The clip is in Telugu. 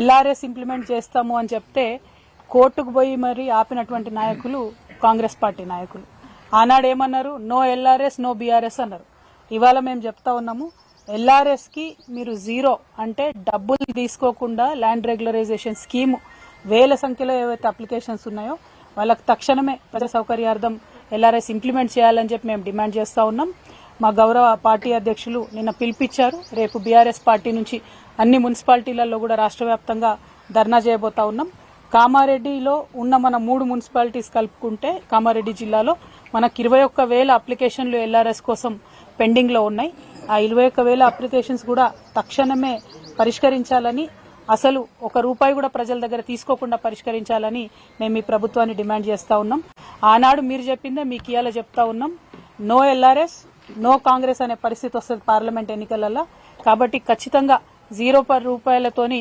ఎల్ఆర్ఎస్ ఇంప్లిమెంట్ చేస్తాము అని చెప్తే కోర్టుకు పోయి మరి ఆపినటువంటి నాయకులు కాంగ్రెస్ పార్టీ నాయకులు. ఆనాడు ఏమన్నారు? నో ఎల్ఆర్ఎస్ నో బీఆర్ఎస్ అన్నారు. ఇవాళ మేము చెప్తా ఉన్నాము, ఎల్ఆర్ఎస్ కి మీరు జీరో అంటే డబ్బులు తీసుకోకుండా ల్యాండ్ రెగ్యులరైజేషన్ స్కీమ్ వేల సంఖ్యలో ఏవైతే అప్లికేషన్స్ ఉన్నాయో వాళ్ళకి తక్షణమే ప్రజా సౌకర్యార్థం ఎల్ఆర్ఎస్ ఇంప్లిమెంట్ చేయాలని చెప్పి మేము డిమాండ్ చేస్తా ఉన్నాం. మా గౌరవ పార్టీ అధ్యక్షులు నిన్న పిలిపించారు. రేపు బీఆర్ఎస్ పార్టీ నుంచి అన్ని మున్సిపాలిటీలలో కూడా రాష్ట్ర వ్యాప్తంగా ధర్నా చేయబోతా ఉన్నాం. కామారెడ్డిలో ఉన్న మన 3 మున్సిపాలిటీస్ కలుపుకుంటే కామారెడ్డి జిల్లాలో మనకు 21,000 అప్లికేషన్లు ఎల్ఆర్ఎస్ కోసం పెండింగ్ లో ఉన్నాయి. ఆ 21,000 అప్లికేషన్స్ కూడా తక్షణమే పరిష్కరించాలని, అసలు ₹1 కూడా ప్రజల దగ్గర తీసుకోకుండా పరిష్కరించాలని మేము ఈ ప్రభుత్వాన్ని డిమాండ్ చేస్తా ఉన్నాం. ఆనాడు మీరు చెప్పిందే మీకు ఇవాళ చెప్తా ఉన్నాం, నో ఎల్ఆర్ఎస్ నో కాంగ్రెస్ అనే పరిస్థితి వస్తుంది పార్లమెంట్ ఎన్నికలలో. కాబట్టి ఖచ్చితంగా ₹0 రూపాయలతోని